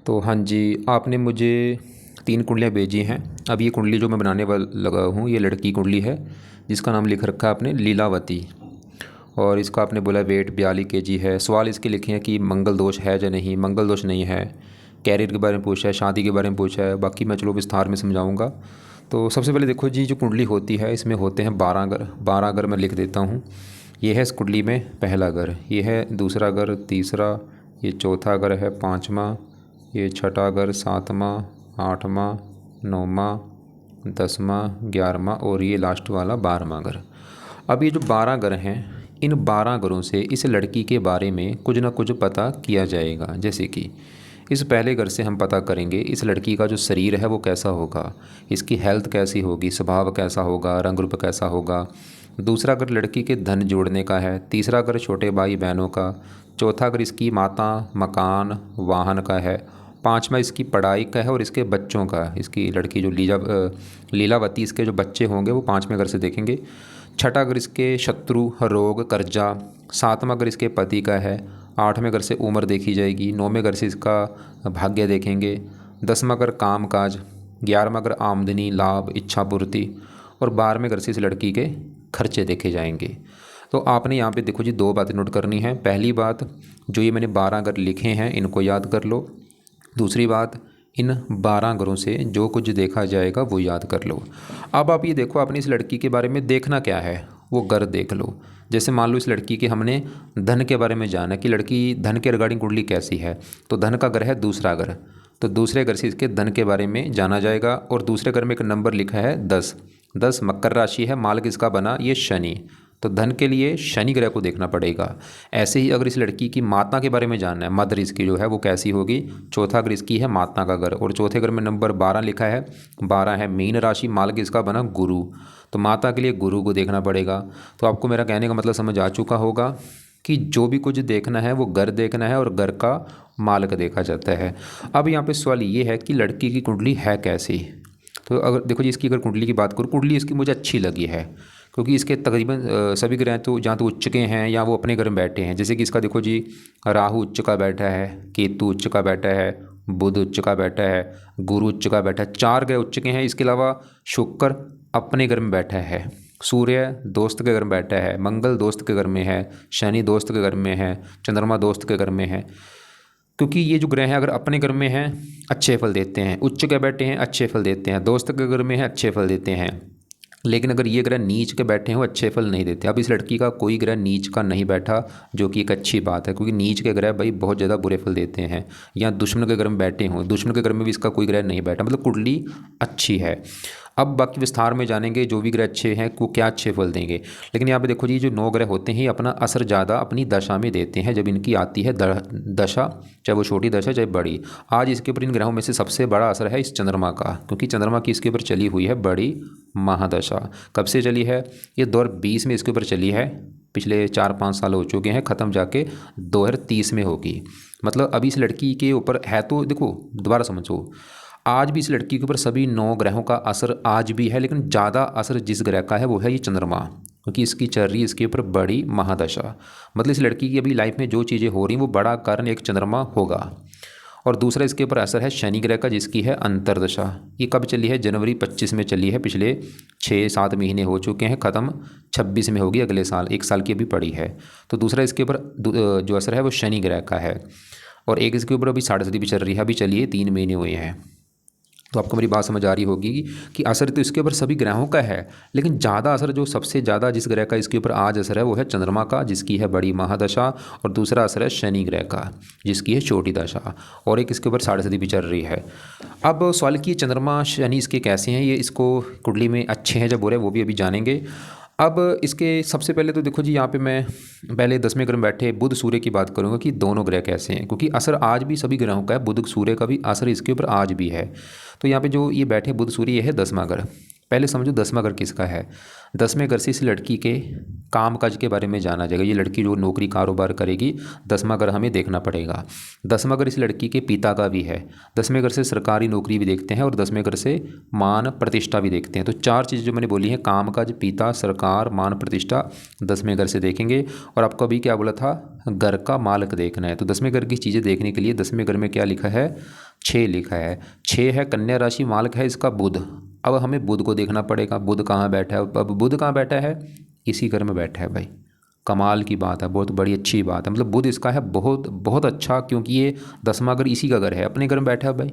तो हाँ जी, आपने मुझे 3 कुंडलियाँ भेजी हैं। अब ये कुंडली जो मैं बनाने लगा हूँ, ये लड़की कुंडली है जिसका नाम लिख रखा है आपने लीलावती। और इसका आपने बोला वेट 42 केजी है। सवाल इसके लिखे हैं कि मंगल दोष है या नहीं। मंगल दोष नहीं है। कैरियर के बारे में पूछा है, शादी के बारे में पूछा है, बाकी मैं चलो विस्तार में समझाऊंगा। तो सबसे पहले देखो जी, जो कुंडली होती है इसमें होते हैं 12 घर। 12 घर मैं लिख देता हूँ। ये है इस कुंडली में पहला घर, ये है दूसरा घर, तीसरा, ये चौथा घर है, पाँचवा, ये छठा घर, सातवां, आठवां, नौवां, 10वां, 11वां और ये लास्ट वाला 12वां घर। अब ये जो 12 घर हैं, इन 12 घरों से इस लड़की के बारे में कुछ ना कुछ पता किया जाएगा। जैसे कि इस पहले घर से हम पता करेंगे इस लड़की का जो शरीर है वो कैसा होगा, इसकी हेल्थ कैसी होगी, स्वभाव कैसा होगा, रंग रूप कैसा होगा। दूसरा घर लड़की के धन जोड़ने का है। तीसरा घर छोटे भाई बहनों का। चौथा घर इसकी माता, मकान, वाहन का है। पाँचवा इसकी पढ़ाई का है और इसके बच्चों का। इसकी लड़की जो लीलावती, इसके जो बच्चे होंगे वो 5वें घर से देखेंगे। छठा घर इसके शत्रु, रोग, कर्जा। सातवां घर इसके पति का है। 8वें घर से उम्र देखी जाएगी। 9वें घर से इसका भाग्य देखेंगे। 10वां घर काम काज। 11वां घर आमदनी, लाभ, इच्छा पूर्ति। और 12वें घर से इस लड़की के खर्चे देखे जाएंगे। तो आपने यहाँ पे देखो जी 2 बातें नोट करनी है। पहली बात, जो ये मैंने 12 घर लिखे हैं इनको याद कर लो। दूसरी बात, इन 12 घरों से जो कुछ देखा जाएगा वो याद कर लो। अब आप ये देखो, आपने इस लड़की के बारे में देखना क्या है, वो घर देख लो। जैसे मान लो इस लड़की के हमने धन के बारे में जाना कि लड़की धन के रिगार्डिंग कुंडली कैसी है, तो धन का घर है दूसरा घर, तो दूसरे घर से इसके धन के बारे में जाना जाएगा। और दूसरे घर में एक नंबर लिखा है 10। 10 मकर राशि है, माल किसका बना, ये शनि। तो धन के लिए शनि ग्रह को देखना पड़ेगा। ऐसे ही अगर इस लड़की की माता के बारे में जानना है, मदर इसकी जो है वो कैसी होगी, चौथा घर इसकी है माता का घर। और चौथे घर में नंबर 12 लिखा है। 12 है मीन राशि, माल किसका बना, गुरु। तो माता के लिए गुरु को देखना पड़ेगा। तो आपको मेरा कहने का मतलब समझ आ चुका होगा कि जो भी कुछ देखना है वो घर देखना है और घर का मालक देखा जाता है। अब यहाँ पे सवाल ये है कि लड़की की कुंडली है कैसी। तो अगर देखो जी, इसकी अगर कुंडली की बात करूँ, कुंडली इसकी मुझे अच्छी लगी है क्योंकि इसके तकरीबन सभी ग्रह तो जहाँ तो उच्च के हैं या वो अपने घर में बैठे हैं। जैसे कि इसका देखो जी, राहु उच्च का बैठा है, केतु उच्च का बैठा है, बुध उच्च का बैठा है, गुरु उच्च का बैठा है। 4 ग्रह उच्च के हैं। इसके अलावा शुक्र अपने घर में बैठा है, सूर्य दोस्त के घर में बैठा है, मंगल दोस्त के घर में है, शनि दोस्त के घर में है, चंद्रमा दोस्त के घर में है। क्योंकि ये जो ग्रह हैं अगर अपने घर में हैं अच्छे फल देते हैं, उच्च के बैठे हैं अच्छे फल देते हैं, दोस्त के घर में हैं अच्छे फल देते हैं। लेकिन अगर ये ग्रह नीच के बैठे हैं वो अच्छे फल नहीं देते। अब इस लड़की का कोई ग्रह नीच का नहीं बैठा, जो कि एक अच्छी बात है क्योंकि नीच के ग्रह भाई बहुत ज़्यादा बुरे फल देते हैं। या दुश्मन के घर में बैठे हों, दुश्मन के घर में भी इसका कोई ग्रह नहीं बैठा, मतलब कुंडली अच्छी है। अब बाकी विस्तार में जानेंगे जो भी ग्रह अच्छे हैं वो क्या अच्छे फल देंगे। लेकिन यहाँ पे देखो जी, जो 9 ग्रह होते हैं अपना असर ज़्यादा अपनी दशा में देते हैं। जब इनकी आती है दशा, चाहे वो छोटी दशा चाहे बड़ी। आज इसके ऊपर इन ग्रहों में से सबसे बड़ा असर है इस चंद्रमा का, क्योंकि चंद्रमा की इसके ऊपर चली हुई है बड़ी महादशा। कब से चली है, ये 2020 में इसके ऊपर चली है। पिछले 4-5 साल हो चुके हैं, ख़त्म जाके 2030 में होगी। मतलब अभी इस लड़की के ऊपर है। तो देखो दोबारा समझो, आज भी इस लड़की के ऊपर सभी 9 ग्रहों का असर आज भी है, लेकिन ज़्यादा असर जिस ग्रह का है वो है ये चंद्रमा, क्योंकि इसकी चल रही है इसके ऊपर बड़ी महादशा। मतलब इस लड़की की अभी लाइफ में जो चीज़ें हो रही हैं वो बड़ा कारण एक चंद्रमा होगा। और दूसरा इसके ऊपर असर है शनि ग्रह का, जिसकी है अंतर्दशा। ये कब चली है, जनवरी 25 में चली है। पिछले 6-7 महीने हो चुके हैं, ख़त्म 26 में होगी, अगले साल 1 साल की अभी पड़ी है। तो दूसरा इसके ऊपर जो असर है वो शनि ग्रह का है। और एक इसके ऊपर अभी साढ़े भी चल रही है, अभी चलिए 3 महीने हुए हैं। तो आपको मेरी बात समझ आ रही होगी कि असर तो इसके ऊपर सभी ग्रहों का है, लेकिन ज़्यादा असर जो सबसे ज़्यादा जिस ग्रह का इसके ऊपर आज असर है वो है चंद्रमा का, जिसकी है बड़ी महादशा। और दूसरा असर है शनि ग्रह का, जिसकी है छोटी दशा। और एक इसके ऊपर साढ़े भी चल रही है। अब सवाल कि चंद्रमा शनि इसके कैसे हैं, ये इसको कुंडली में अच्छे हैं जब बुरे, वो भी अभी जानेंगे। अब इसके सबसे पहले तो देखो जी, यहाँ पे मैं पहले 10वें ग्रह में बैठे बुध सूर्य की बात करूँगा कि दोनों ग्रह कैसे हैं, क्योंकि असर आज भी सभी ग्रहों का है, बुध सूर्य का भी असर इसके ऊपर आज भी है। तो यहाँ पे जो ये बैठे बुध सूर्य, ये है 10वां घर। पहले समझो 10वां घर किसका है। 10वें घर से इस लड़की के काम काज के बारे में जाना जाएगा। ये लड़की जो नौकरी कारोबार करेगी, 10वां घर हमें देखना पड़ेगा। 10वां घर इस लड़की के पिता का भी है। 10वें घर से सरकारी नौकरी भी देखते हैं और 10वें घर से मान प्रतिष्ठा भी देखते हैं। तो 4 चीज़ जो मैंने बोली हैं, काम काज, पिता, सरकार, मान प्रतिष्ठा, 10वें घर से देखेंगे। और आपको अभी क्या बोला था, घर का मालक देखना है। तो 10वें घर की चीज़ें देखने के लिए 10वें घर में क्या लिखा है, 6 लिखा है, 6 है, कन्या राशि, मालक है इसका बुध। अब हमें बुध को देखना पड़ेगा, बुध कहाँ बैठा है। अब बुध कहाँ बैठा है, इसी घर में बैठा है भाई। कमाल की बात है, बहुत बड़ी अच्छी बात है, मतलब बुध इसका है बहुत बहुत अच्छा, क्योंकि ये 10वां घर इसी का घर है, अपने घर में बैठा है भाई।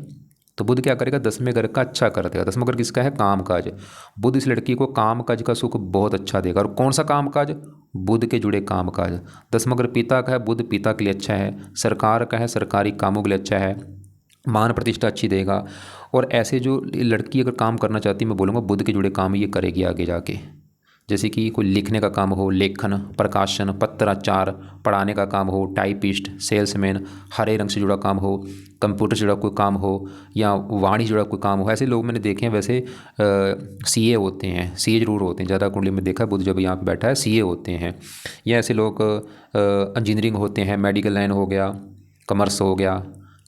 तो बुध क्या करेगा, 10वें घर का अच्छा कर देगा। 10वां घर किसका है, काम काज। बुध इस लड़की को काम काज का सुख बहुत अच्छा देगा। और कौन सा काम काज, बुध के जुड़े काम काज। 10वां घर पिता का है, बुध पिता के लिए अच्छा है। सरकार का है, सरकारी कामों के लिए अच्छा है। मान प्रतिष्ठा अच्छी देगा। और ऐसे जो लड़की अगर काम करना चाहती है, मैं बोलूँगा बुध के जुड़े काम ये करेगी आगे जाके। जैसे कि कोई लिखने का काम हो, लेखन, प्रकाशन, पत्राचार, पढ़ाने का काम हो, टाइपिस्ट, सेल्समैन, हरे रंग से जुड़ा काम हो, कंप्यूटर से जुड़ा कोई काम हो, या वाणी से जुड़ा कोई काम हो, ऐसे लोग मैंने देखे हैं। वैसे सीए होते हैं, सीए जरूर होते हैं, ज़्यादा कुंडली में देखा है बुध जब यहाँ पे बैठा है सीए होते हैं। या ऐसे लोग इंजीनियरिंग होते हैं, मेडिकल लाइन हो गया, कॉमर्स हो गया,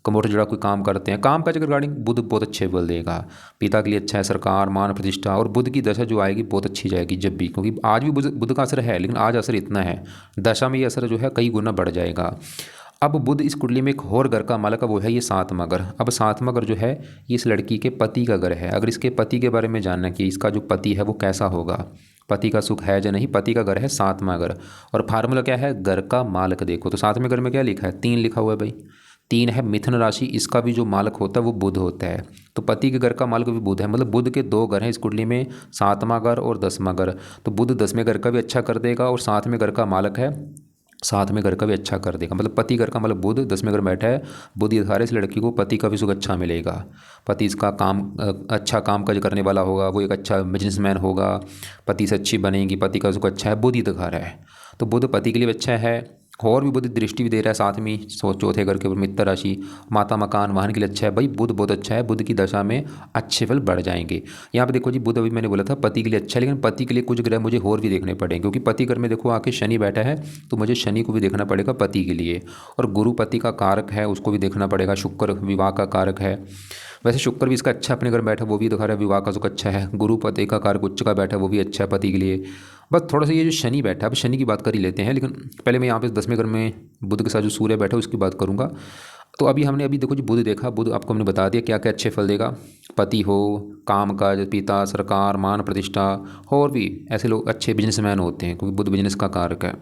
कंप्यूटर जुड़ा कोई काम करते हैं। काम काज के रिगार्डिंग बुध बहुत अच्छे बल देगा। पिता के लिए अच्छा है, सरकार, मान प्रतिष्ठा। और बुध की दशा जो आएगी बहुत अच्छी जाएगी जब भी, क्योंकि आज भी बुध का असर है, लेकिन आज असर इतना है, दशा में ये असर जो है कई गुना बढ़ जाएगा। अब बुध इस कुंडली में एक और घर का मालक है, वो है ये 7वां घर। अब 7वां घर जो है ये इस लड़की के पति का घर है। अगर इसके पति के बारे में जानना कि इसका जो पति है वो कैसा होगा, पति का सुख है या नहीं, पति का घर है 7वां घर। और फार्मूला क्या है, घर का मालक देखो तो 7वें घर में क्या लिखा है, 3 लिखा हुआ है भाई। 3 है, मिथुन राशि, इसका भी जो मालक होता है वो बुध होता है। तो पति के घर का मालक भी बुध है, मतलब बुध के 2 घर हैं इस कुंडली में, 7वां घर और 10वां घर। तो बुध 10वें घर का भी अच्छा कर देगा, और 7वें घर का मालक है, 7वें घर का भी अच्छा कर देगा। मतलब पति घर का मतलब बुध 10वें घर बैठा है, बुध ये सारे इस लड़की को पति का भी सुख अच्छा मिलेगा। पति इसका काम अच्छा काम काज करने वाला होगा, वो एक अच्छा बिजनेसमैन होगा, पति से अच्छी बनेगी, पति का सुख अच्छा है, बुध ही दिखा रहा है। तो बुध पति के लिए भी अच्छा है, और भी बुध दृष्टि भी दे रहा है 7वीं, चौथे घर के ऊपर मित्र राशि, माता मकान वाहन के लिए अच्छा है भाई। बुध बहुत अच्छा है, बुध की दशा में अच्छे फल बढ़ जाएंगे। यहाँ पे देखो जी, बुध अभी मैंने बोला था पति के लिए अच्छा है, लेकिन पति के लिए कुछ ग्रह मुझे और भी देखने पड़ेंगे, क्योंकि पति घर में देखो आके शनि बैठा है, तो मुझे शनि को भी देखना पड़ेगा पति के लिए। और गुरु पति का कारक है, उसको भी देखना पड़ेगा। शुक्र विवाह का कारक है, वैसे शुक्र भी इसका अच्छा अपने घर बैठा, वो भी दिखा रहा है विवाह का सुख अच्छा है। गुरु पति का कारक उच्च का बैठा, वो भी अच्छा है पति के लिए। बस थोड़ा सा ये जो शनि बैठा है, अब शनि की बात कर ही लेते हैं, लेकिन पहले मैं यहाँ पे 10वें घर में बुध के साथ जो सूर्य बैठा है उसकी बात करूँगा। तो अभी देखो जी, बुध देखा, बुध आपको हमने बता दिया क्या क्या अच्छे फल देगा। पति हो, काम काज, पिता, सरकार, मान प्रतिष्ठा, और भी ऐसे लोग अच्छे बिजनेसमैन होते हैं, क्योंकि बुध बिजनेस का कारक है।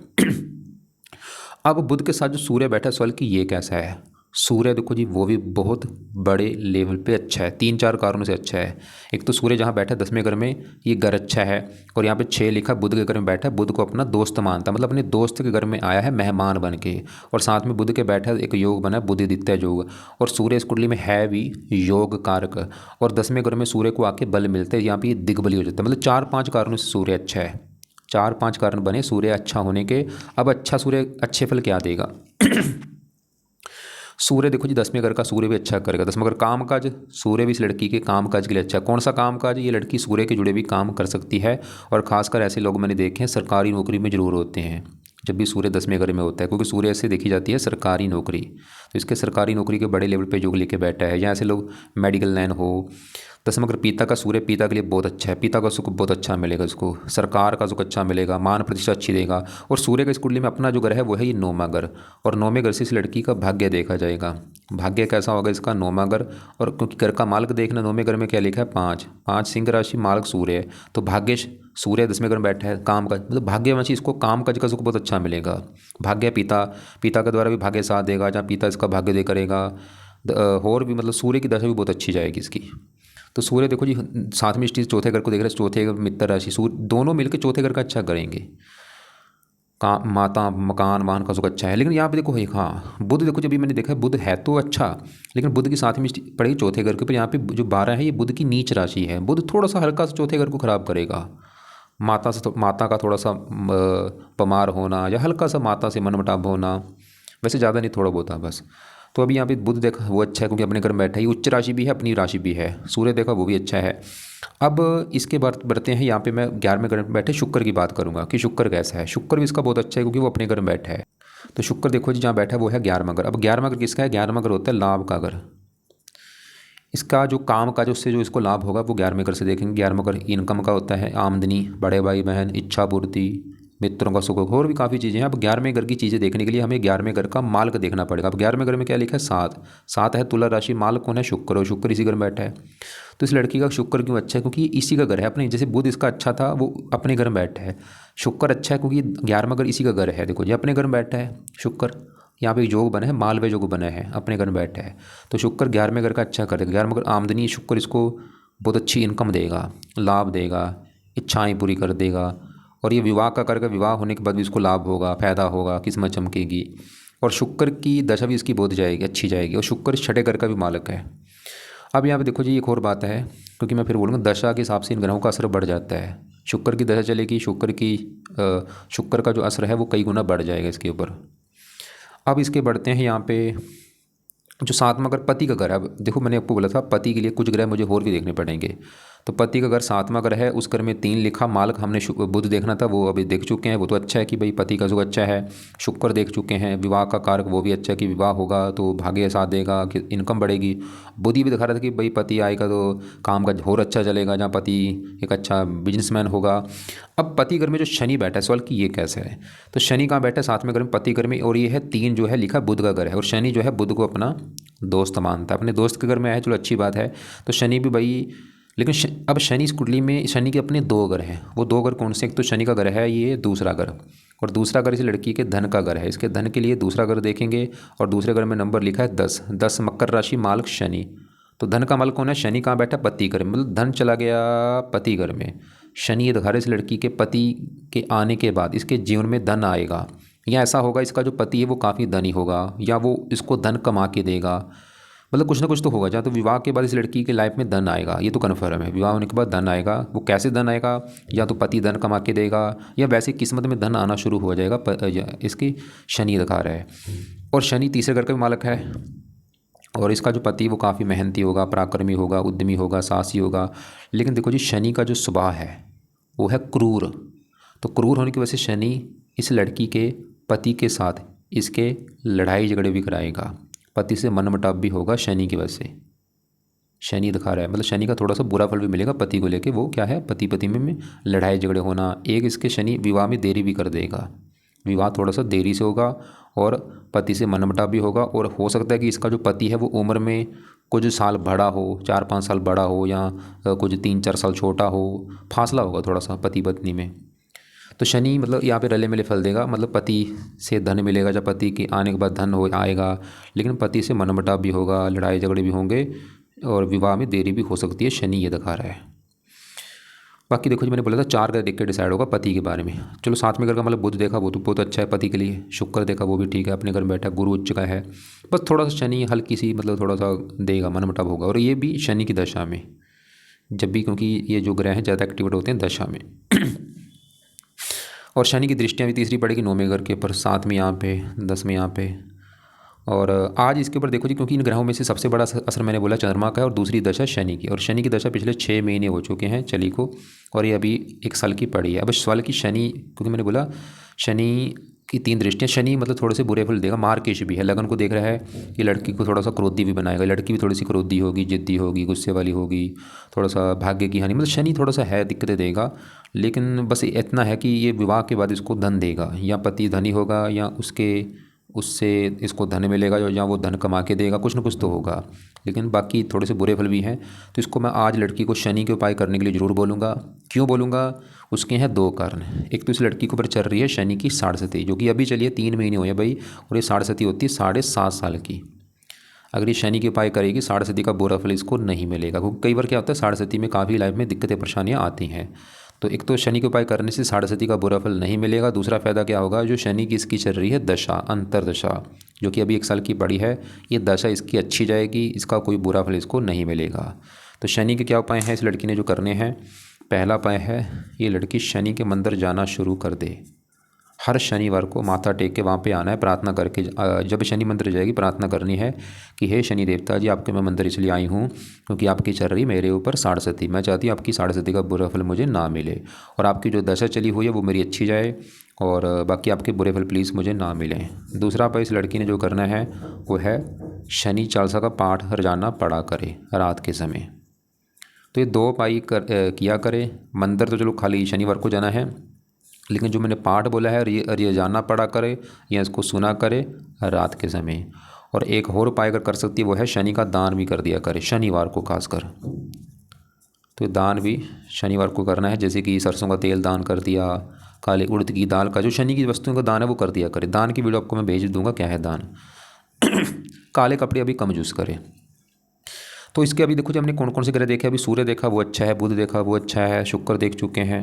अब बुध के साथ जो सूर्य बैठा है, सवाल कि ये कैसा है। सूर्य देखो जी, वो भी बहुत बड़े लेवल पे अच्छा है, 3-4 कारणों से अच्छा है। एक तो सूर्य जहाँ बैठा है 10वें घर में, ये घर अच्छा है। और यहाँ पे 6 लिखा, बुध के घर में बैठा है, बुध को अपना दोस्त मानता है, मतलब अपने दोस्त के घर में आया है मेहमान बन के। और साथ में बुध के बैठा एक योग बना है, बुधिदित्य योग। और सूर्य इस कुंडली में है भी योग कारक। और 10वें घर में सूर्य को आके बल मिलते हैं, यहाँ पे दिग्बली हो जाता है। मतलब 4-5 कारणों से सूर्य अच्छा है, 4-5 कारण बने सूर्य अच्छा होने के। अब अच्छा सूर्य अच्छे फल क्या देगा। सूर्य देखो जी, 10वें घर का सूर्य भी अच्छा करेगा। 10वां घर काम काज, सूर्य भी इस लड़की के काम काज के लिए अच्छा है। कौन सा काम काज, ये लड़की सूर्य के जुड़े भी काम कर सकती है। और खासकर ऐसे लोग मैंने देखे हैं सरकारी नौकरी में जरूर होते हैं जब भी सूर्य 10वें घर में होता है, क्योंकि सूर्य से देखी जाती है सरकारी नौकरी। तो इसके सरकारी नौकरी के बड़े लेवल पे योग लेके बैठा है। या ऐसे लोग मेडिकल लाइन हो। 10वां घर पिता का सूर्य पिता के लिए बहुत अच्छा है, पिता का सुख बहुत अच्छा मिलेगा उसको, सरकार का सुख अच्छा मिलेगा, मान प्रतिष्ठा अच्छी देगा। और सूर्य का इस कुंडली में अपना जो घर है वो है ये 9वां घर। और 9वें घर से इस लड़की का भाग्य देखा जाएगा, भाग्य कैसा होगा इसका, 9वां घर। और क्योंकि घर का मालक देखना, 9वें घर में क्या लिखा है 5 सिंह राशि, मालक सूर्य है। तो भाग्य सूर्य 10वें घर में बैठा है, काम का मतलब भाग्यवंशी, इसको काम काज का सुख बहुत अच्छा मिलेगा। भाग्य पिता के द्वारा भी भाग्य साथ देगा, जहाँ पिता इसका भाग्य दे करेगा। और भी मतलब सूर्य की दशा भी बहुत अच्छी जाएगी इसकी। तो सूर्य देखो जी, 7वीं स्थिति चौथे घर को देख रहे हैं, चौथे घर मित्र राशि, सूर्य दोनों मिलकर चौथे घर का अच्छा करेंगे। काम, माता मकान वाहन का सुख अच्छा है। लेकिन यहाँ पे देखो एक, हाँ बुध देखो, जब भी मैंने देखा है बुध है तो अच्छा, लेकिन बुध की 7वीं पड़ेगी चौथे घर के ऊपर। यहाँ पे जो 12 है ये बुध की नीच राशि है। बुध थोड़ा सा हल्का सा चौथे घर को खराब करेगा। माता का थोड़ा सा बीमार होना, या हल्का सा माता से मनमुटाव होना, वैसे ज़्यादा नहीं, थोड़ा बहुत बस। तो अभी यहाँ पे बुध देखा वो अच्छा है, क्योंकि अपने घर में बैठा है, ये उच्च राशि भी है, अपनी राशि भी है। सूर्य देखा वो भी अच्छा है। अब इसके बाद बढ़ते हैं, यहाँ पे मैं 11वें घर में बैठे शुक्र की बात करूँगा कि शुक्र कैसा है। शुक्र भी इसका बहुत अच्छा है, क्योंकि वो अपने घर में बैठा है। तो शुक्र देखो जी, जहाँ बैठा है वो है 11वां घर। अब 11वां घर किसका है, 11वां घर होता है लाभ का घर। इसका जो काम का जो उससे जो इसको लाभ होगा वो 11वें घर से देखेंगे। 11वां घर इनकम का होता है, आमदनी, बड़े भाई बहन, इच्छा पूर्ति, मित्रों का सुख होगा, और भी काफ़ी चीज़ें हैं। अब 11वें घर की चीज़ें देखने के लिए हमें 11वें घर का मालक देखना पड़ेगा। अब 11वें घर में क्या लिखा है? 7। 7 है तुला राशि, मालक कौन है? शुक्र, और शुक्र इसी घर में बैठा है। तो इस लड़की का शुक्र क्यों अच्छा है? क्योंकि इसी का घर है अपने, जैसे बुध इसका अच्छा था वो अपने घर में बैठा है। शुक्र अच्छा है क्योंकि 11वां घर इसी का घर है। देखो जी अपने घर में बैठा है शुक्र, यहाँ पे एक योग बना है, मालव्य योग बना है, अपने घर में बैठा है। तो शुक्र 11वें घर का अच्छा करेगा। 11वें घर आमदनी, शुक्र इसको बहुत अच्छी इनकम देगा, लाभ देगा, इच्छाएं पूरी कर देगा। और ये विवाह का करके, विवाह होने के बाद भी इसको लाभ होगा, फायदा होगा, किस्मत चमकेगी। और शुक्र की दशा भी इसकी बहुत जाएगी, अच्छी जाएगी। और शुक्र छठे घर का भी मालक है। अब यहाँ पे देखो जी एक और बात है, क्योंकि मैं फिर बोलूँगा दशा के हिसाब से इन ग्रहों का असर बढ़ जाता है। शुक्र की दशा चलेगी, शुक्र का जो असर है वो कई गुना बढ़ जाएगा इसके ऊपर। अब इसके बढ़ते हैं यहाँ पे जो 7वां घर पति का घर है। अब देखो मैंने आपको बोला था पति के लिए कुछ ग्रह मुझे और भी देखने पड़ेंगे। तो पति का घर 7वां घर है, उस घर में 3 लिखा, मालक हमने बुध देखना था, वो अभी देख चुके हैं, वो तो अच्छा है कि भाई पति का सुख अच्छा है। शुक्र देख चुके हैं, विवाह का कारक वो भी अच्छा है कि विवाह होगा तो भाग्य साथ देगा, कि इनकम बढ़ेगी। बुद्धि भी दिखा रहा था कि भाई पति आएगा तो काम का और अच्छा चलेगा, जहाँ पति एक अच्छा बिजनेसमैन होगा। अब पति घर में जो शनि बैठा है, सवाल कि ये कैसे है? तो शनि कहाँ बैठा है? 7वें घर में, पति घर में, और ये है 3 जो है लिखा बुध का घर है। और शनि जो है बुध को अपना दोस्त मानता है, अपने दोस्त के घर में आया, चलो अच्छी बात है। तो शनि भी भाई, लेकिन अब शनि इस कुंडली में, शनि के अपने 2 घर हैं। वो 2 घर कौन से? एक तो शनि का घर है ये, दूसरा घर, और दूसरा घर इस लड़की के धन का घर है। इसके धन के लिए दूसरा घर देखेंगे, और दूसरे घर में नंबर लिखा है 10। 10 मकर राशि, मालक शनि। तो धन का मालक कौन है? शनि। कहाँ बैठा? पति घर में, मतलब धन चला गया पति घर में। शनि ये दिखा रहा है इस लड़की के पति के आने के बाद इसके जीवन में धन आएगा, या ऐसा होगा इसका जो पति है वो काफ़ी धनी होगा, या वो इसको धन कमा के देगा। मतलब कुछ ना कुछ तो होगा। जहाँ तो विवाह के बाद इस लड़की के लाइफ में धन आएगा, ये तो कन्फर्म है। विवाह होने के बाद धन आएगा, वो कैसे धन आएगा? या तो पति धन कमा के देगा, या वैसे किस्मत में धन आना शुरू हो जाएगा। इसकी शनि दिखा रहा है। और शनि तीसरे घर का भी मालक है। और इसका जो पति वो काफ़ी मेहनती होगा, पराक्रमी होगा, उद्यमी होगा, साहसी होगा। लेकिन देखो जी शनि का जो स्वभाव है वो है क्रूर। तो क्रूर होने की वजह से शनि इस लड़की के पति के साथ इसके लड़ाई झगड़े भी कराएगा, पति से मनमुटाव भी होगा शनि की वजह से। शनि दिखा रहा है, मतलब शनि का थोड़ा सा बुरा फल भी मिलेगा पति को लेके। वो क्या है? पति पति में लड़ाई झगड़े होना। एक इसके शनि विवाह में देरी भी कर देगा, विवाह थोड़ा सा देरी से होगा, और पति से मनमुटाव भी होगा। और हो सकता है कि इसका जो पति है वो उम्र में कुछ साल बड़ा हो, 4-5 साल बड़ा हो, या कुछ 3-4 साल छोटा हो। फासला होगा थोड़ा सा पति पत्नी में। तो शनि मतलब यहाँ पे रले मिले फल देगा, मतलब पति से धन मिलेगा, जब पति के आने के बाद धन हो आएगा। लेकिन पति से मनमुटाव भी होगा, लड़ाई झगड़े भी होंगे, और विवाह में देरी भी हो सकती है। शनि ये दिखा रहा है। बाकी देखो जी मैंने बोला था 4 घर देख के डिसाइड होगा पति के बारे में। चलो 7वें घर का मतलब बुध देखा, वो तो बहुत अच्छा है पति के लिए। शुक्र देखा, वो भी ठीक है, अपने घर में बैठा, गुरु उच्च का है। बस थोड़ा सा शनि हल्की सी मतलब थोड़ा सा देगा, मनमुटाव होगा। और ये भी शनि की दशा में, जब भी, क्योंकि ये जो ग्रह हैं ज़्यादा एक्टिवेट होते हैं दशा में। और शनि की दृष्टियाँ भी तीसरी पड़ेगी 9वें घर के ऊपर, 7 में यहाँ पे, 10 में यहाँ पे। और आज इसके ऊपर देखो जी, क्योंकि इन ग्रहों में से सबसे बड़ा असर मैंने बोला चंद्रमा का है, और दूसरी दशा शनि की। और शनि की दशा पिछले 6 महीने हो चुके हैं चली को, और ये अभी 1 साल की पड़ी है। अब इस साल की शनि, क्योंकि मैंने बोला शनि की 3 दृष्टियाँ, शनि मतलब थोड़े से बुरे फल देगा। मार्केश भी है, लगन को देख रहा है, ये लड़की को थोड़ा सा क्रोधी भी बनाएगा। लड़की भी थोड़ी सी क्रोधी होगी, जिद्दी होगी, गुस्से वाली होगी, थोड़ा सा भाग्य की हानि, मतलब शनि थोड़ा सा है, दिक्कतें देगा। लेकिन बस इतना है कि ये विवाह के बाद इसको धन देगा, या पति धनी होगा, या उससे इसको धन मिलेगा, या वो धन कमा के देगा, कुछ ना कुछ तो होगा। लेकिन बाकी थोड़े से बुरे फल भी हैं। तो इसको मैं आज लड़की को शनि के उपाय करने के लिए ज़रूर बोलूँगा। क्यों बोलूँगा? उसके हैं 2 कारण। एक तो इस लड़की के ऊपर चल रही है शनि की साढ़े, जो कि अभी चलिए 3 महीने हुए भाई, और ये साढ़े होती है 7.5 साल की। अगर ये शनि के उपाय करेगी, साढ़े का बुरा फल इसको नहीं मिलेगा। क्योंकि कई बार क्या होता है, साढ़े में काफ़ी लाइफ में दिक्कतें परेशानियाँ आती हैं। तो एक तो शनि के उपाय करने से साढ़े का बुरा फल नहीं मिलेगा। दूसरा फ़ायदा क्या होगा, जो शनि की इसकी चल रही है दशा, अंतरदशा, जो कि अभी 1 साल की पड़ी है, ये दशा इसकी अच्छी जाएगी, इसका कोई बुरा फल इसको नहीं मिलेगा। तो शनि के क्या उपाय हैं इस लड़की ने जो करने हैं? पहला उपाय है, ये लड़की शनि के मंदिर जाना शुरू कर दे। हर शनिवार को माथा टेक के वहाँ पे आना है, प्रार्थना करके। जब शनि मंदिर जाएगी प्रार्थना करनी है कि हे शनि देवता जी, आपके मैं मंदिर इसलिए आई हूँ क्योंकि आपकी चल रही मेरे ऊपर साढ़े, मैं चाहती हूँ आपकी साढ़े का बुरा फल मुझे ना मिले, और आपकी जो दशा चली हुई है वो मेरी अच्छी जाए, और बाकी आपके बुरे फल प्लीज़ मुझे ना मिलें। दूसरा उपाय इस लड़की ने जो करना है वो है शनि चालीसा का पाठ रोजाना पढ़ा करे रात के समय। तो ये 2 उपाय किया करे। मंदिर तो चलो खाली शनिवार को जाना है, लेकिन जो मैंने पाठ बोला है रोजाना पढ़ा करे या इसको सुना करे रात के समय। और एक और उपाय अगर कर सकती है वो है शनि का दान भी कर दिया करे, शनिवार को खासकर। तो दान भी शनिवार को करना है, जैसे कि सरसों का तेल दान कर दिया, काले उड़द की दाल का, जो शनि की वस्तुओं का दान है वो कर दिया करे। दान की वीडियो आपको मैं भेज दूंगा क्या है दान। काले कपड़े अभी कम यूज़ करें। तो इसके अभी देखो जी हमने कौन कौन से ग्रह देखे, अभी सूर्य देखा वो अच्छा है, बुध देखा वो अच्छा है, शुक्र देख चुके हैं,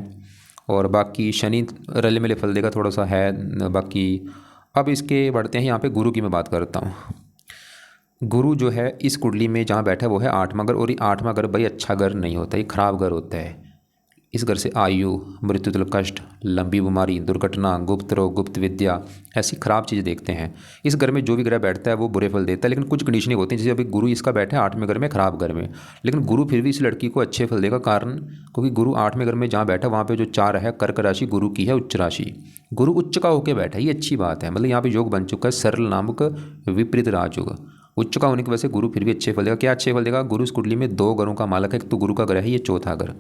और बाकी शनि रले मिले फल देगा थोड़ा सा है बाकी। अब इसके बढ़ते हैं यहाँ पे गुरु की मैं बात करता हूँ। गुरु जो है इस कुंडली में जहाँ बैठा है वो है आठवां घर, और ये आठवां घर भाई अच्छा घर नहीं होता, ये खराब घर होता है। इस घर से आयु, मृत्यु तुल्य कष्ट, लंबी बीमारी, दुर्घटना, गुप्त रोग, गुप्त विद्या, ऐसी खराब चीज़ें देखते हैं। इस घर में जो भी ग्रह बैठता है वो बुरे फल देता है, लेकिन कुछ कंडीशनिंग होती है। जैसे अभी गुरु इसका बैठा है आठवें घर में, खराब घर में, लेकिन गुरु फिर भी इस लड़की को अच्छे फल देगा। कारण क्योंकि गुरु आठवें घर में जहाँ बैठा है वहाँ पे जो 4 है कर्क राशि गुरु की है, उच्च राशि। गुरु उच्च का होकर बैठा है, ये अच्छी बात है। मतलब यहाँ पे योग बन चुका है सरल नामक विपरीत राजयोग। उच्च का होने की वजह से गुरु फिर भी अच्छे फल देगा। क्या अच्छे फल देगा? गुरु इस कुंडली में 2 घरों का मालक है। एक तो गुरु का घर है, ये चौथा घर,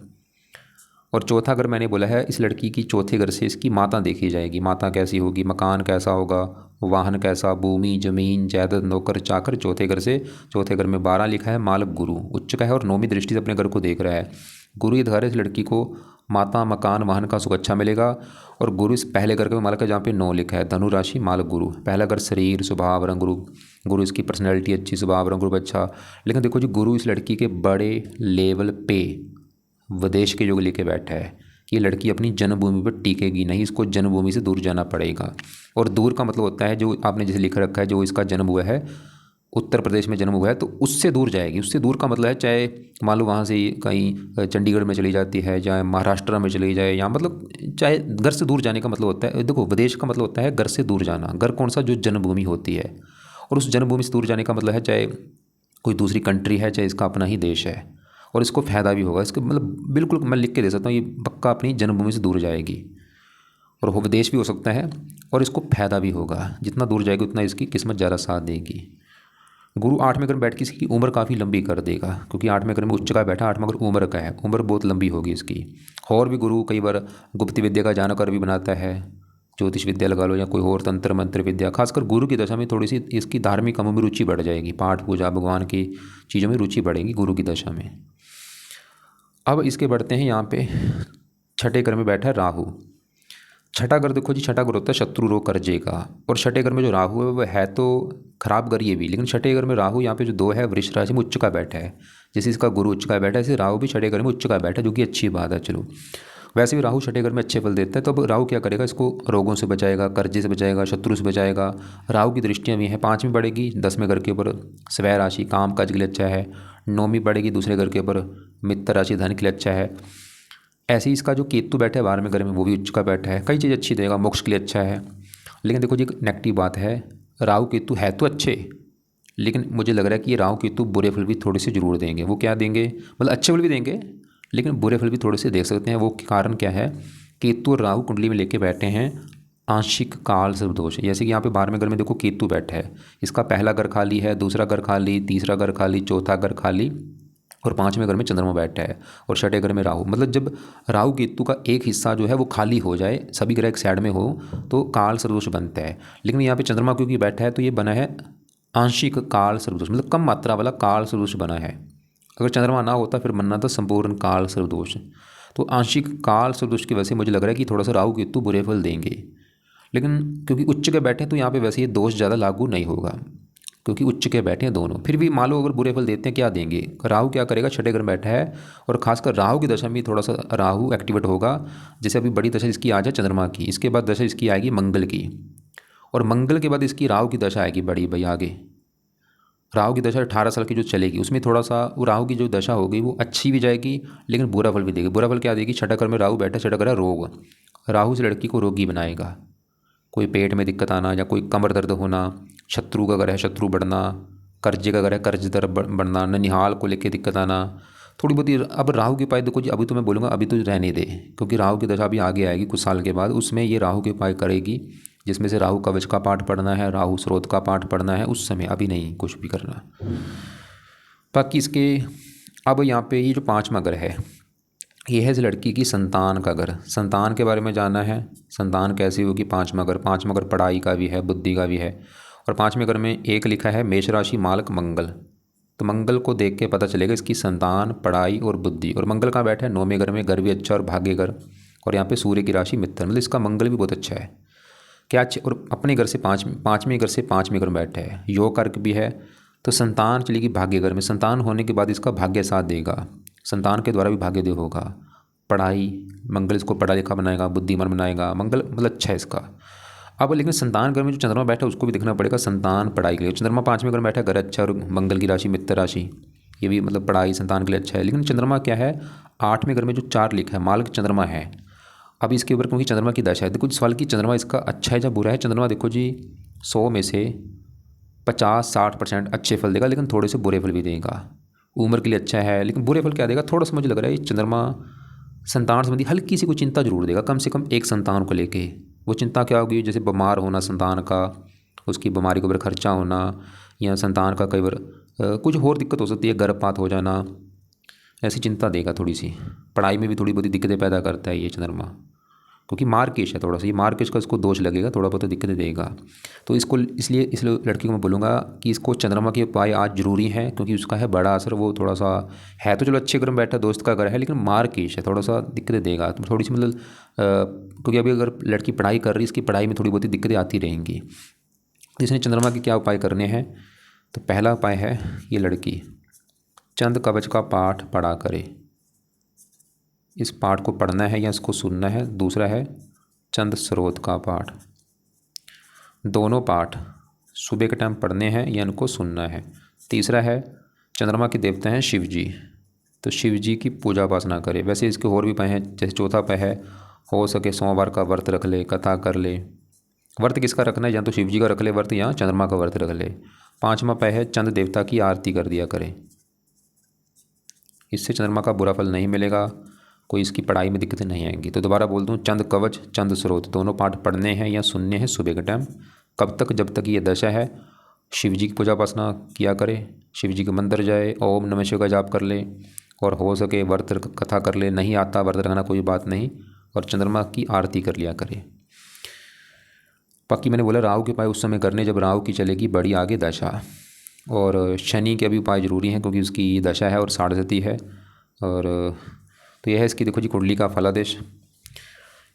और चौथा घर मैंने बोला है इस लड़की की चौथे घर से इसकी माता देखी जाएगी। माता कैसी होगी, मकान कैसा होगा, वाहन कैसा, भूमि जमीन जायदाद नौकर चाकर। चौथे घर से, चौथे घर में 12 लिखा है, मालक गुरु उच्च का है और 9वीं दृष्टि से अपने घर को देख रहा है। गुरु ये घर, इस लड़की को माता मकान वाहन का सुख अच्छा मिलेगा। और गुरु इस पहले घर का मालक है जहाँ पे 9 लिखा है, धनु राशि मालक गुरु। पहला घर शरीर स्वभाव रंग रूप, गुरु इसकी पर्सनैलिटी अच्छी, स्वभाव रंग रूप अच्छा। लेकिन देखो जी गुरु इस लड़की के बड़े लेवल पे विदेश के योग लेके बैठा है। ये लड़की अपनी जन्मभूमि पर टिकेगी नहीं, इसको जन्मभूमि से दूर जाना पड़ेगा। और दूर का मतलब होता है जो आपने जैसे लिख रखा है, जो इसका जन्म हुआ है उत्तर प्रदेश में जन्म हुआ है तो उससे दूर जाएगी। उससे दूर का मतलब है चाहे मान लो वहाँ से कहीं चंडीगढ़ में चली जाती है, चाहे महाराष्ट्र में चली जाए, या मतलब चाहे घर से दूर जाने का मतलब होता है। देखो विदेश का मतलब होता है घर से दूर जाना। घर कौन सा? जो जन्मभूमि होती है। और उस जन्मभूमि से दूर जाने का मतलब है चाहे कोई दूसरी कंट्री है, चाहे इसका अपना ही देश है। और इसको फ़ायदा भी होगा, इसके मतलब बिल्कुल मैं लिख के दे सकता हूँ, ये पक्का अपनी जन्मभूमि से दूर जाएगी। और वो विदेश भी हो सकता है, और इसको फ़ायदा भी होगा। जितना दूर जाएगी उतना इसकी किस्मत ज़्यादा साथ देगी। गुरु 8वें घर में बैठ के इसकी उम्र काफ़ी लंबी कर देगा, क्योंकि 8वें घर में उच्च का बैठा, 8वां घर उम्र का है, उम्र बहुत लंबी होगी इसकी। और भी गुरु कई बार गुप्त विद्या का जानकार भी बनाता है, ज्योतिष विद्या लगा लो या कोई और तंत्र मंत्र विद्या। खासकर गुरु की दशा में थोड़ी सी इसकी धार्मिक कामों में रुचि बढ़ जाएगी, पाठ पूजा भगवान की चीज़ों में रुचि बढ़ेगी गुरु की दशा में। अब इसके बढ़ते हैं यहाँ पे छठे घर में बैठा है राहु। छठा घर देखो जी, छठा घर होता है शत्रु रोग कर्जे का। और छठे घर में जो राहु है वो है तो खराब घर ये भी, लेकिन छठे घर में राहु यहाँ पे जो 2 है वृष राशि में उच्च का बैठा है। जैसे इसका गुरु उच्च का बैठा है, ऐसे राहु भी छठे घर में उच्च का बैठा है, जो कि अच्छी बात है। चलो वैसे भी राहु छठे घर में अच्छे फल देता है, तो अब राहु क्या करेगा? इसको रोगों से बचाएगा, कर्जे से बचाएगा, शत्रु से बचाएगा। राहु की दृष्टियाँ भी हैं, 5वीं बढ़ेगी 10वें घर के ऊपर स्वय राशि काम काज के लिए अच्छा है, 9वीं बढ़ेगी दूसरे घर के ऊपर मित्र राशि धन के लिए अच्छा है। ऐसे ही इसका जो केतु बैठा है 12वें घर में वो भी उच्च का बैठा है, कई चीज़ अच्छी देगा, मोक्ष के लिए अच्छा है। लेकिन देखो जी एक नेगेटिव बात है, राहु केतु है तो अच्छे, लेकिन मुझे लग रहा है कि ये राहु केतु बुरे फल भी थोड़े से जरूर देंगे। वो क्या देंगे? मतलब अच्छे फल भी देंगे लेकिन बुरे फल भी थोड़े से देख सकते हैं। वो कारण क्या है? केतु और राहु कुंडली में लेके बैठे हैं आंशिक काल सर्वदोष। जैसे कि यहाँ पे 12वें घर में देखो केतु बैठा है, इसका पहला घर खाली है, दूसरा घर खाली, तीसरा घर खाली, चौथा घर खाली, और 5वें घर में चंद्रमा बैठा है, और छठे घर में राहु। मतलब जब राहु केतु का एक हिस्सा जो है वो खाली हो जाए, सभी ग्रह एक साइड में हो, तो काल सर्वदोष बनता है। लेकिन यहाँ पे चंद्रमा क्योंकि बैठा है तो ये बना है आंशिक काल सर्वदोष, मतलब कम मात्रा वाला काल सर्वदोष बना है। अगर चंद्रमा ना होता फिर बनना था संपूर्ण काल सर्वदोष। तो आंशिक काल सर्वदोष की वजह से मुझे लग रहा है कि थोड़ा सा राहु केतु बुरे फल देंगे। लेकिन क्योंकि उच्च के बैठे हैं तो यहाँ पे वैसे ये दोष ज़्यादा लागू नहीं होगा, क्योंकि उच्च के बैठे हैं दोनों। फिर भी मान लो अगर बुरे फल देते हैं, क्या देंगे? राहु क्या करेगा? छठे घर में बैठा है, और खासकर राहु की दशा में थोड़ा सा राहु एक्टिवेट होगा। जैसे अभी बड़ी दशा इसकी आ जाए चंद्रमा की, इसके बाद दशा इसकी आएगी मंगल की, और मंगल के बाद इसकी राहु की दशा आएगी बड़ी भाई आगे। राहु की दशा 18 साल की जो चलेगी उसमें थोड़ा सा वो राहु की जो दशा होगी वो अच्छी भी जाएगी, लेकिन बुरा फल भी देगी। बुरा फल क्या देगी? छठा घर में राहु बैठा, छठा घर है रोग। राहु से लड़की को रोगी बनाएगा, कोई पेट में दिक्कत आना या कोई कमर दर्द होना, शत्रु का घर है शत्रु बढ़ना, कर्जे का घर है कर्ज दर बढ़ना, ननिहाल को लेके दिक्कत आना, थोड़ी बहुत ही। अब राहु के उपाय देखो जी, अभी तो मैं बोलूँगा अभी तो रहने दे, क्योंकि राहु की दशा भी आगे आएगी कुछ साल के बाद, उसमें ये राहु के उपाय करेगी, जिसमें से राहु कवच का पाठ पढ़ना है, राहु स्रोत का पाठ पढ़ना है उस समय, अभी नहीं कुछ भी करना। बाकी इसके अब यहाँ पे ये जो 5वां घर है ये है इस लड़की की संतान का घर। संतान के बारे में जानना है, संतान कैसी होगी, पाँचवा घर। पाँचवा घर पढ़ाई का भी है, बुद्धि का भी है। और पाँचवें घर में एक लिखा है मेष राशि मालक मंगल। तो मंगल को देख के पता चलेगा इसकी संतान, पढ़ाई और बुद्धि। और मंगल कहाँ बैठा है, 9वें घर में, घर भी अच्छा और भाग्य घर। और यहाँ पे सूर्य की राशि मित्र, मतलब इसका मंगल भी बहुत अच्छा है। क्या अच्छे, और अपने घर से पाँचवें घर से 5वें घर में बैठा है, योग कर्क भी है। तो संतान चलेगी भाग्य घर में। संतान होने के बाद इसका भाग्य साथ देगा, संतान के द्वारा भी भाग्य देव होगा। पढ़ाई, मंगल इसको पढ़ा लिखा बनाएगा, बुद्धिमान बनाएगा, मंगल मतलब अच्छा है इसका। अब लेकिन संतान घर में जो चंद्रमा बैठा है उसको भी देखना पड़ेगा, संतान पढ़ाई के लिए। चंद्रमा 5वें घर में बैठा है, घर अच्छा, और मंगल की राशि मित्र राशि, ये भी मतलब पढ़ाई संतान के लिए अच्छा है। लेकिन चंद्रमा क्या है, 8वें घर में जो 4 लिखा है मालक चंद्रमा है। अब इसके ऊपर क्योंकि चंद्रमा की दशा है, देखो सवाल की चंद्रमा इसका अच्छा है या बुरा है। चंद्रमा देखो जी 100 में से 50-60% अच्छे फल देगा, लेकिन थोड़े से बुरे फल भी देगा। उम्र के लिए अच्छा है, लेकिन बुरे फल क्या देगा, थोड़ा सा मुझे लग रहा है चंद्रमा संतान संबंधी हल्की सी कोई चिंता जरूर देगा, कम से कम एक संतान को लेके। वो चिंता क्या होगी, जैसे बीमार होना संतान का, उसकी बीमारी के ऊपर खर्चा होना, या संतान का कई बार कुछ और दिक्कत हो सकती है, गर्भपात हो जाना, ऐसी चिंता देगा थोड़ी सी। पढ़ाई में भी थोड़ी बहुत दिक्कतें पैदा करता है ये चंद्रमा, क्योंकि मार्केश है थोड़ा सा, ये मार्केश का इसको दोष लगेगा, थोड़ा बहुत दिक्कतें देगा। तो इसको इसलिए इस लड़की को मैं बोलूँगा कि इसको चंद्रमा के उपाय आज जरूरी है, क्योंकि उसका है बड़ा असर। वो थोड़ा सा है तो चलो अच्छे घर में बैठा, दोस्त का घर है, लेकिन मार्केश है, थोड़ा सा दिक्कतें देगा थोड़ी सी, मतलब क्योंकि अभी अगर लड़की पढ़ाई कर रही है, इसकी पढ़ाई में थोड़ी बहुत दिक्कतें आती रहेंगी। तो इसने चंद्रमा के क्या उपाय करने हैं, तो पहला उपाय है ये लड़की चंद कवच का पाठ पढ़ा करे। इस पाठ को पढ़ना है या इसको सुनना है। दूसरा है चंद स्रोत का पाठ। दोनों पाठ सुबह के टाइम पढ़ने हैं या इनको सुनना है। तीसरा है चंद्रमा के देवता हैं शिव जी, तो शिव जी की पूजा उपासना करे। वैसे इसके और भी उपाय हैं, जैसे चौथा उपाय है हो सके सोमवार का व्रत रख ले, कथा कर ले। व्रत किसका रखना है, या तो शिव जी का रख ले व्रत, या चंद्रमा का व्रत रख ले। पाँचवा उपाय है चंद देवता की आरती कर दिया करे। इससे चंद्रमा का बुरा फल नहीं मिलेगा, कोई इसकी पढ़ाई में दिक्कतें नहीं आएंगी। तो दोबारा बोल दूं, चंद कवच चंद स्रोत दोनों पाठ पढ़ने हैं या सुनने हैं सुबह के टाइम। कब तक, जब तक ये दशा है। शिव जी की पूजा उपासना किया करे, शिव जी के मंदिर जाए, ओम नमः शिवाय का जाप कर ले, और हो सके व्रत कथा कर ले। नहीं आता व्रत रखना कोई बात नहीं, और चंद्रमा की आरती कर लिया करे। बाकी मैंने बोला राहु के उपाय उस समय करने जब राहु की चलेगी बड़ी आगे दशा। और शनि के भी उपाय जरूरी हैं, क्योंकि उसकी दशा है और साढ़े है। और तो यह है इसकी, देखो जी, कुंडली का फलादेश।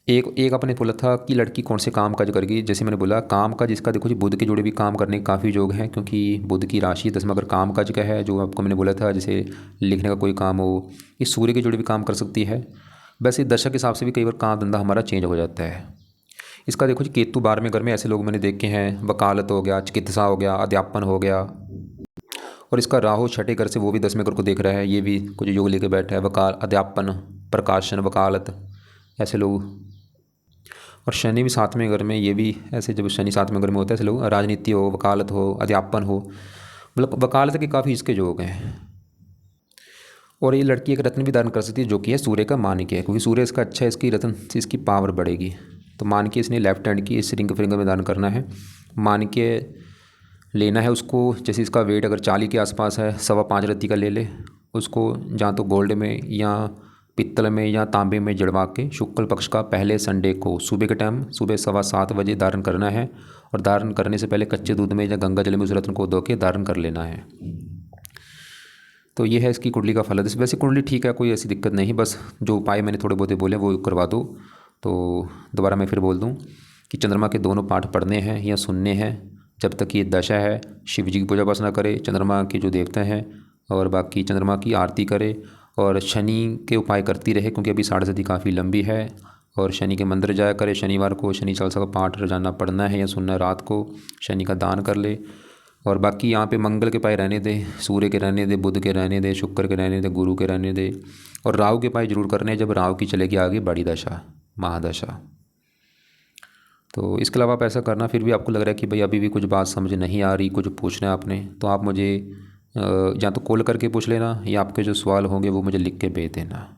एक अपने बोला था कि लड़की कौन से काम काज करेगी। जैसे मैंने बोला काम काज इसका, देखो जी, बुध के जुड़े भी काम करने के काफ़ी योग हैं, क्योंकि बुध की राशि 10 में अगर काम काज का है, जो आपको मैंने बोला था, जैसे लिखने का कोई काम हो, इस सूर्य के जुड़े भी काम कर सकती है। वैसे दशा के हिसाब से भी कई बार काम धंधा हमारा चेंज हो जाता है। इसका देखो जी, केतु 12वें घर में, ऐसे लोग मैंने देखे हैं, वकालत हो गया, चिकित्सा हो गया, अध्यापन हो गया। और इसका राहु 6ठे घर से, वो भी 10वें घर को देख रहा है, ये भी कुछ योग लेके बैठा है, अध्यापन, प्रकाशन, वकालत, ऐसे लोग। और शनि भी 7वें घर में, ये भी ऐसे, जब शनि 7वें घर में होता है ऐसे लोग, राजनीति हो, वकालत हो, अध्यापन हो, मतलब वकालत के काफ़ी इसके योग हैं। और ये लड़की एक रत्न भी धारण कर सकती है, जो कि है सूर्य का मानिक्य है, क्योंकि सूर्य इसका अच्छा है, इसकी रत्न से इसकी पावर बढ़ेगी। तो मानिक्य इसने लेफ्ट हैंड की इस रिंग फिंगर में धारण करना है। मानिक्य लेना है उसको, जैसे इसका वेट अगर 40 के आसपास है, 5.25 रत्ती का ले ले उसको, जहाँ तो गोल्ड में या पित्तल में या तांबे में जड़वा के शुक्ल पक्ष का पहले संडे को सुबह के टाइम, सुबह 7:15 बजे धारण करना है। और धारण करने से पहले कच्चे दूध में या गंगा जल में उस रत्न को धो के धारण कर लेना है। तो ये है इसकी कुंडली का फलादेश। वैसे कुंडली ठीक है, कोई ऐसी दिक्कत नहीं, बस जो उपाय मैंने थोड़े बहुत बोले वो करवा दो। तो दोबारा मैं फिर बोल दूँ कि चंद्रमा के दोनों पाठ पढ़ने हैं या सुनने हैं जब तक ये दशा है। शिव जी की पूजा उपासना करे, चंद्रमा के जो देवता हैं, और बाकी चंद्रमा की आरती करे, और शनि के उपाय करती रहे, क्योंकि अभी 7.5 काफ़ी लंबी है। और शनि के मंदिर जाया करे, शनिवार को शनि चालीसा का पाठ रोजाना पढ़ना है या सुनना है रात को, शनि का दान कर ले। और बाकी यहाँ पे मंगल के पाए रहने दे, सूर्य के रहने दे, बुध के रहने दे, शुक्र के रहने दे, गुरु के रहने दे। और राहु के पाए जरूर करने हैं जब राहु की चलेगी आगे बड़ी दशा, महादशा। तो इसके अलावा आप ऐसा करना, फिर भी आपको लग रहा है कि भाई अभी भी कुछ बात समझ नहीं आ रही, कुछ पूछना है आपने, तो आप मुझे या तो कॉल करके पूछ लेना, या आपके जो सवाल होंगे वो मुझे लिख के भेज देना।